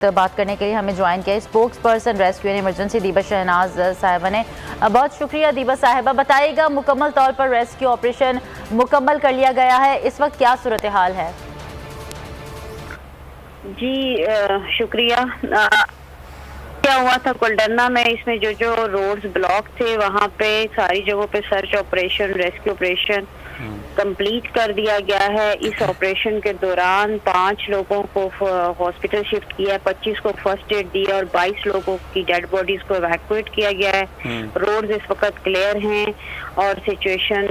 बात करने के लिए हमें ज्वाइन किया spokes person rescue and emergency दीबा शहनाज साहिबा ने। बहुत शुक्रिया दीबा साहिबा। बताइएगा, मुकम्मल तौर पर रेस्क्यू ऑपरेशन मुकम्मल कर लिया गया है, इस वक्त क्या सूरत हाल है? जी शुक्रिया। क्या हुआ था कोल्डरना में, इसमें जो रोड्स ब्लॉक थे वहाँ पे सारी जगहों पे search operation, rescue operation complete कर दिया गया है। इस ऑपरेशन के दौरान 5 लोगों को हॉस्पिटल शिफ्ट किया है, 25 को फर्स्ट एड दी और 22 लोगों की डेड बॉडीज को इवैक्यूएट किया गया है। रोड्स इस वक्त क्लियर हैं और सिचुएशन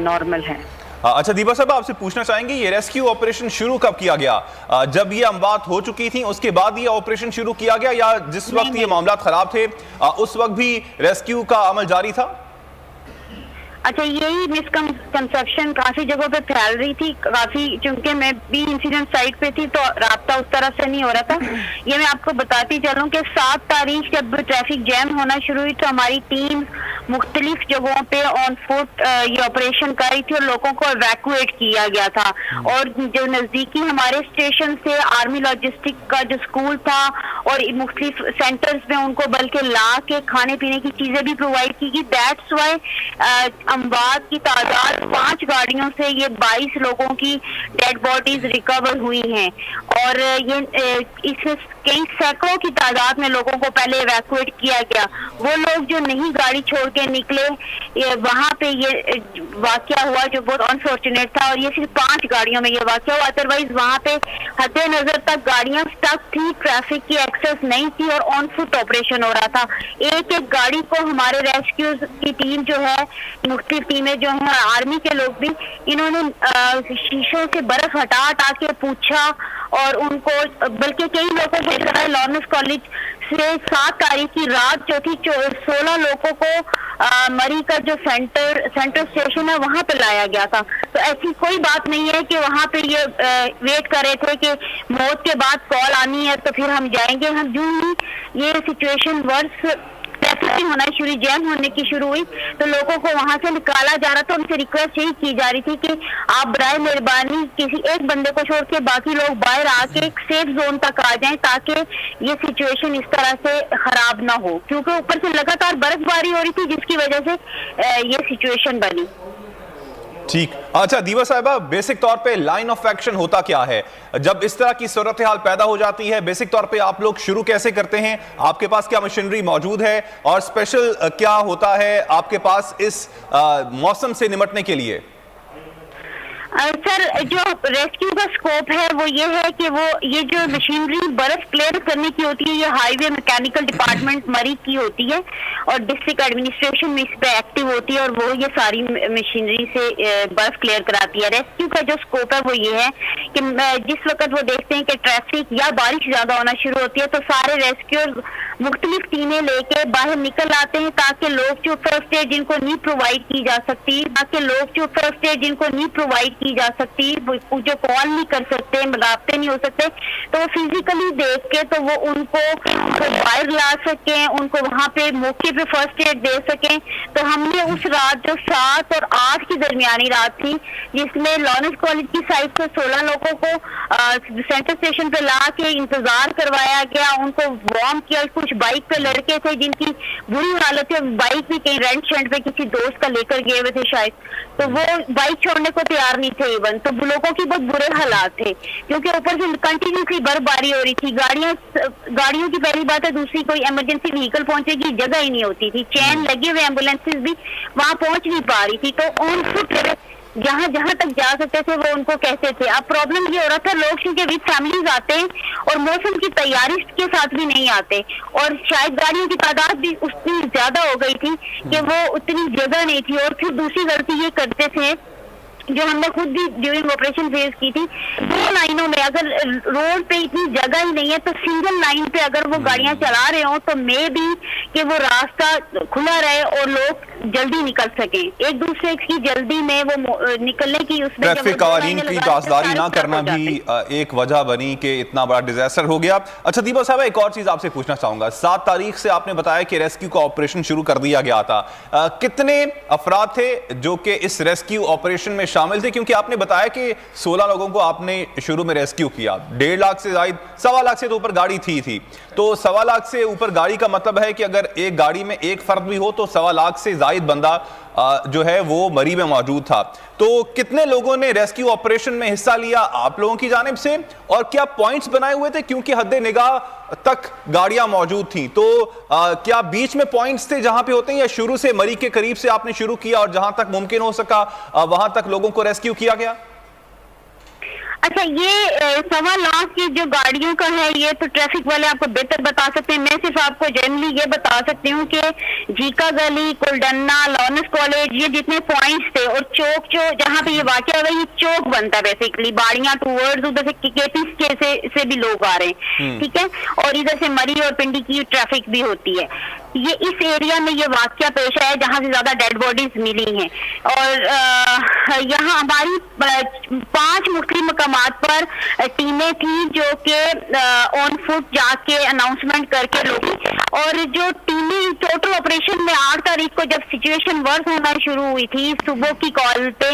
नॉर्मल है। अच्छा दीबा साहब, आपसे पूछना चाहेंगे ये रेस्क्यू ऑपरेशन शुरू कब किया गया? जब ये अमवात हो चुकी थी उसके बाद ये ऑपरेशन शुरू किया गया, या जिस वक्त ये मामला खराब थे उस वक्त भी रेस्क्यू का अमल जारी था? अच्छा, यही मिसकंसेप्शन काफी जगहों पे फैल रही थी। काफी, चूंकि मैं भी इंसिडेंट साइट पे थी तो राब्ता उस तरह से नहीं हो रहा था। ये मैं आपको बताती चलूं कि 7 तारीख जब ट्रैफिक जैम होना शुरू हुई तो हमारी टीम मुख्तलिफ जगहों पे ऑन फुट ये ऑपरेशन कर रही थी और लोगों को इवैक्यूएट किया गया था। और जो नजदीकी हमारे स्टेशन से आर्मी लॉजिस्टिक का जो स्कूल था और मुख्तलिफ सेंटर्स में उनको बल्कि ला के खाने पीने की चीजें भी प्रोवाइड की गई। दैट्स वाई अमवात की तादाद 5 गाड़ियों से ये 22 लोगों की डेड बॉडीज रिकवर हुई हैं। और ये इसमें कई सैकड़ों की तादाद में लोगों को पहले इवैक्यूएट किया गया। वो लोग जो नहीं गाड़ी छोड़ के निकले, वहां पे ये वाकया हुआ जो बहुत अनफॉर्चुनेट था। और ये सिर्फ 5 गाड़ियों में ये वाकया हुआ, अदरवाइज वहां पे हद नजर तक गाड़ियां स्टक थी, ट्रैफिक की एक्सेस नहीं थी और ऑन फुट ऑपरेशन हो रहा था। एक एक गाड़ी को हमारे रेस्क्यू की टीम जो है, मुख्तलिफ टीमें जो हैं, आर्मी के लोग भी, इन्होंने शीशों से बर्फ हटा हटा के पूछा और उनको, बल्कि कई लोगों को लॉरेंस कॉलेज से 7 तारीख की रात जो थी 16 लोगों को मरी का जो सेंटर स्टेशन है वहां पे लाया गया था। तो ऐसी कोई बात नहीं है कि वहां पे ये वेट कर रहे थे कि मौत के बाद कॉल आनी है तो फिर हम जाएंगे। हम जो ही ये सिचुएशन वर्ष होना शुरू, जैम होने की शुरू हुई तो लोगों को वहां से निकाला जा रहा था। उनसे रिक्वेस्ट यही की जा रही थी कि आप बराए मेहरबानी किसी एक बंदे को छोड़ के बाकी लोग बाहर आके एक सेफ जोन तक आ जाएं ताकि ये सिचुएशन इस तरह से खराब ना हो, क्योंकि ऊपर से लगातार बर्फबारी हो रही थी जिसकी वजह से ये सिचुएशन बनी। ठीक। अच्छा दीबा साहिबा, बेसिक तौर पे लाइन ऑफ एक्शन होता क्या है जब इस तरह की सूरत हाल पैदा हो जाती है? बेसिक तौर पे आप लोग शुरू कैसे करते हैं? आपके पास क्या मशीनरी मौजूद है और स्पेशल क्या होता है आपके पास इस मौसम से निपटने के लिए? सर, जो रेस्क्यू का स्कोप है वो ये है कि वो ये जो मशीनरी बर्फ क्लियर करने की होती है ये हाईवे मैकेनिकल डिपार्टमेंट मरी की होती है और डिस्ट्रिक्ट एडमिनिस्ट्रेशन में इस पे एक्टिव होती है और वो ये सारी मशीनरी से बर्फ क्लियर कराती है। रेस्क्यू का जो स्कोप है वो ये है कि जिस वक्त वो देखते हैं कि ट्रैफिक या बारिश ज्यादा होना शुरू होती है तो सारे रेस्क्यूअर मुख्तलिफ टीमें लेके बाहर निकल आते हैं ताकि लोग जो फर्स्ट एड जिनको नहीं प्रोवाइड की जा सकती, की जा सकती, जो कॉल नहीं कर सकते, राब्ते नहीं हो सकते, तो वो फिजिकली देख के तो वो उनको बाहर ला सकें, उनको वहां पे मौके पे फर्स्ट एड दे सकें। तो हमने उस रात जो 7 और 8 की दरमियानी रात थी जिसमें लॉरेंस कॉलेज की साइड से 16 लोगों को सेंटर स्टेशन पे ला के इंतजार करवाया गया, उनको वार्म किया। कुछ बाइक पे लड़के थे जिनकी बुरी हालत है, बाइक भी कहीं रेंट शेंट पे किसी दोस्त का लेकर गए हुए थे शायद, तो वो बाइक छोड़ने को तैयार नहीं थे इवन। तो लोगों की बहुत बुरे हालात थे क्योंकि ऊपर से कंटिन्यूसली बर्फबारी हो रही थी। गाड़ियों की पहली बात है, दूसरी कोई इमरजेंसी व्हीकल पहुंचे की जगह ही नहीं होती थी, चैन लगे हुए एम्बुलेंसेज भी वहां पहुंच नहीं पा रही थी। तो ऑन फुट जहां तक जा सकते थे वो उनको कहते थे। अब प्रॉब्लम ये हो रहा था, लोग क्योंकि विद फैमिलीज आते हैं और मौसम की तैयारी के साथ भी नहीं आते और शायद गाड़ियों की तादाद भी उतनी ज्यादा हो गई थी कि वो उतनी जगह नहीं थी। और फिर दूसरी गलती ये करते थे जो हमने खुद भी ड्यूरिंग ऑपरेशन फेस की थी, 2 लाइनों में अगर रोड पे इतनी जगह ही नहीं है तो सिंगल लाइन पे अगर वो गाड़ियां चला रहे हो तो मे भी कि वो रास्ता खुला रहे और लोग जल्दी निकल सके। एक दूसरे की जल्दी में वो निकलने की उसमें ट्रैफिक कवानीन की तासदारी ना करना भी एक वजह बनी कि इतना बड़ा डिजास्टर हो गया। अच्छा दीपा साहब, एक और चीज आपसे पूछना चाहूंगा। 7 तारीख से आपने बताया कि रेस्क्यू का ऑपरेशन शुरू कर दिया गया था। कितने अफराद थे जो कि इस रेस्क्यू ऑपरेशन में शामिल थे? क्योंकि आपने बताया कि 16 लोगों को आपने शुरू में रेस्क्यू किया, 1.5 लाख से ज्यादा, 1.25 लाख से तो ऊपर गाड़ी थी तो 1.25 लाख से ऊपर गाड़ी का मतलब है कि अगर एक गाड़ी में एक फर्द भी हो तो 1.25 लाख से ज्यादा बंदा जो है वो मरी में मौजूद था। तो कितने लोगों ने रेस्क्यू ऑपरेशन में हिस्सा लिया आप लोगों की जानिब से, और क्या पॉइंट्स बनाए हुए थे? क्योंकि हद्दे निगाह तक गाड़ियां मौजूद थी, तो क्या बीच में पॉइंट्स थे जहां पे होते हैं, या शुरू से मरी के करीब से आपने शुरू किया और जहां तक मुमकिन हो सका वहां तक लोगों को रेस्क्यू किया गया? अच्छा, ये 1.25 लाख की जो गाड़ियों का है ये तो ट्रैफिक वाले आपको बेहतर बता सकते हैं। मैं सिर्फ आपको जनरली ये बता सकती हूँ कि जीका गली, कुलडन्ना, लॉरेंस कॉलेज, ये जितने पॉइंट्स थे, और चौक जो जहाँ पे ये वाकया हुआ, ये चौक बनता है बेसिकली, बाड़ियां टूवर्ड्स उधर से केपी से भी लोग आ रहे हैं, ठीक है, और इधर से मरी और पिंडी की ट्रैफिक भी होती है। ये इस एरिया में ये वाकया पेश आया जहां से ज्यादा डेड बॉडीज मिली हैं, और यहाँ हमारी 5 मुख्तलिफ मकामात पर टीमें थी जो कि ऑन फुट जाके अनाउंसमेंट करके लोग, और जो टीमें टोटल ऑपरेशन में 8 तारीख को जब सिचुएशन वर्स होना शुरू हुई थी, सुबह की कॉल पे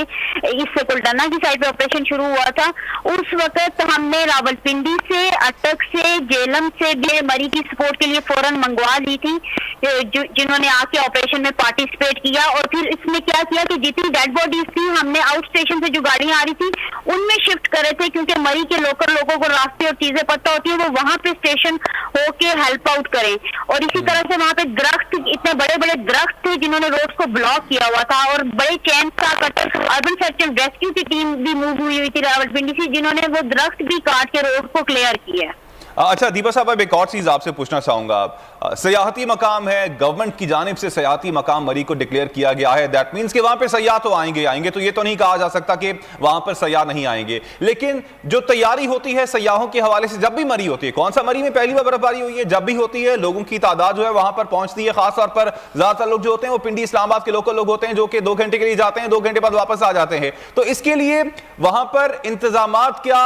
इस कुलडन्ना की साइड पे ऑपरेशन शुरू हुआ था, उस वक्त हमने रावलपिंडी से, अटक से, जेलम से भी मरी की सपोर्ट के लिए फौरन मंगवा ली थी, जिन्होंने आके ऑपरेशन में पार्टिसिपेट किया। और फिर इसमें क्या किया कि जितनी डेड बॉडीज थी हमने आउट स्टेशन से जो गाड़ियां आ रही थी उनमें शिफ्ट करे थे, क्योंकि मरी के लोकल लोगों को रास्ते और चीजें पता होती है, वो वहां पे स्टेशन होके हेल्प आउट करें। और इसी तरह से वहां पे दरख्त, इतने बड़े बड़े दरख्त थे जिन्होंने रोड को ब्लॉक किया हुआ था, और बड़े चैन का cutter urban search and rescue की टीम भी मूव हुई थी रावलपिंडी से, जिन्होंने वो दरख्त भी काट के रोड को क्लियर किया। अच्छा दीपा साहब, अब एक और चीज आपसे पूछना चाहूंगा। सयाहती मकाम है, गवर्नमेंट की जानिब से सयाहती मकाम मरी को डिक्लेयर किया गया है, दैट मींस कि वहां पे सयाह तो आएंगे, तो ये तो नहीं कहा जा सकता कि वहां पर सयाह नहीं आएंगे, लेकिन जो तैयारी होती है सयाहों के हवाले से, जब भी मरी होती है, कौन सा मरी में पहली बार बर्फबारी हुई है, जब भी होती है लोगों की तादाद जो है वहां पर पहुंचती है, खासतौर पर ज्यादातर लोग जो होते हैं वो पिंडी इस्लामाबाद के लोकल लोग होते हैं जो कि 2 घंटे के लिए जाते हैं, 2 घंटे बाद वापस आ जाते हैं। तो इसके लिए वहां पर इंतजामात क्या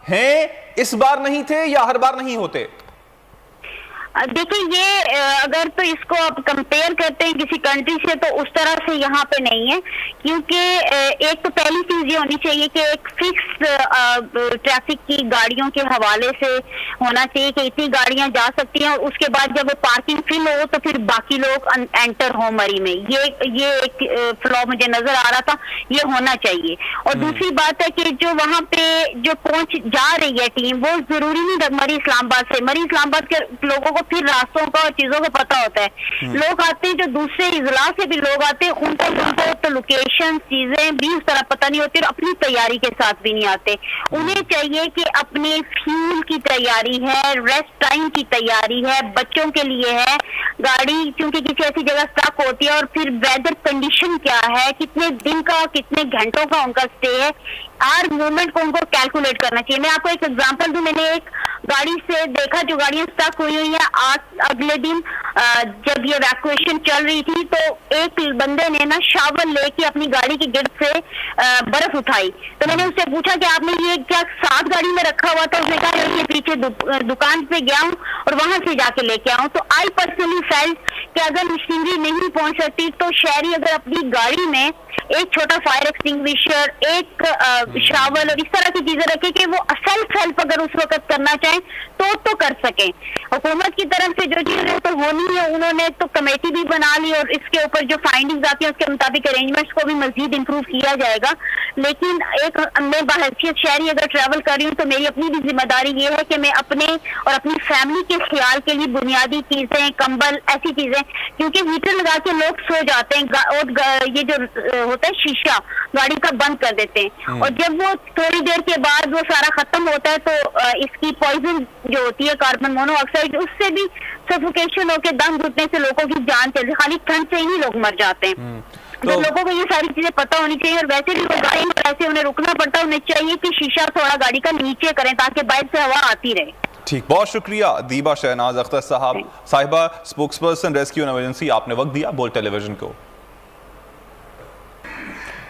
हैं? इस बार नहीं थे या हर बार नहीं होते? देखिए, ये अगर तो इसको आप कंपेयर करते हैं किसी कंट्री से, तो उस तरह से यहाँ पे नहीं है, क्योंकि एक तो पहली चीज ये होनी चाहिए कि एक फिक्स ट्रैफिक की गाड़ियों के हवाले से होना चाहिए कि इतनी गाड़ियां जा सकती हैं, और उसके बाद जब वो पार्किंग फिल हो तो फिर बाकी लोग एंटर हो मरी में। ये एक फ्लॉ मुझे नजर आ रहा था, ये होना चाहिए। और दूसरी बात है कि जो वहां पे जो पहुंच जा रही है टीम, वो जरूरी नहीं मरी इस्लामाबाद से, मरी इस्लामाबाद के लोगों को फिर रास्तों का और चीजों का पता होता है। लोग आते हैं जो दूसरे इजला से भी लोग आते हैं, उनको तो लोकेशन चीजें भी उस तरह पता नहीं होती, और अपनी तैयारी के साथ भी नहीं आते। उन्हें चाहिए कि अपने फ्यूल की तैयारी है, रेस्ट टाइम की तैयारी है, बच्चों के लिए है, गाड़ी क्योंकि किसी ऐसी जगह स्टक होती है, और फिर वेदर कंडीशन क्या है, कितने दिन का कितने घंटों का उनका स्टे है, हर मूवमेंट को उनको कैलकुलेट करना चाहिए। मैं आपको एक एग्जांपल दूं, मैंने एक गाड़ी से देखा जो गाड़ियां स्टक हुई है, आज अगले दिन जब ये वैक्यूएशन चल रही थी तो एक बंदे ने ना शावर लेके अपनी गाड़ी की गिर्द से बर्फ उठाई। तो मैंने उससे पूछा कि आपने ये क्या साथ गाड़ी में रखा हुआ था? उसने कहा कि पीछे दुकान पे गया हूँ और वहां से जाके लेके आऊं। तो आई पर्सनली फेल्ट कि अगर मशीनरी नहीं पहुंच सकती तो शहरी अगर अपनी गाड़ी में एक छोटा फायर एक्सटिंग्विशर, एक शावल और इस तरह की चीजें रखे कि वो सेल्फ हेल्प अगर उस वक्त करना चाहें तो कर सके। हुकूमत की तरफ से जो चीजें तो होनी है, उन्होंने तो कमेटी भी बना ली, और इसके ऊपर जो फाइंडिंग्स आती है उसके मुताबिक अरेंजमेंट्स को भी मजीद इंप्रूव किया जाएगा। लेकिन एक मैं बहैसियत शहरी अगर ट्रैवल कर रही हूँ तो मेरी अपनी भी जिम्मेदारी ये है कि मैं अपने और अपनी फैमिली के ख्याल के लिए बुनियादी चीजें, कंबल, ऐसी चीजें, क्योंकि हीटर लगा के लोग सो जाते हैं और ये जो होता है शीशा गाड़ी का बंद कर देते हैं, और जब वो थोड़ी देर के बाद वो सारा खत्म होता है तो इसकी पॉइजन जो होती है कार्बन मोनोऑक्साइड, उससे भी सफोकेशन होकर दम घुटने से लोगों की जान चलती है। खाली ठंड से ही लोग मर जाते हैं। तो लोगों को ये सारी चीजें पता होनी चाहिए, और वैसे भी वो गाड़ी में ऐसे उन्हें रुकना पड़ता है, उन्हें चाहिए कि शीशा थोड़ा गाड़ी का नीचे करें ताकि बाहर से हवा आती रहे। ठीक, बहुत शुक्रिया दीबा शहनाज अख्तर साहिबा, स्पोक्सपर्सन रेस्क्यू एंड इमरजेंसी, आपने वक्त दिया बोल टेलीविजन को।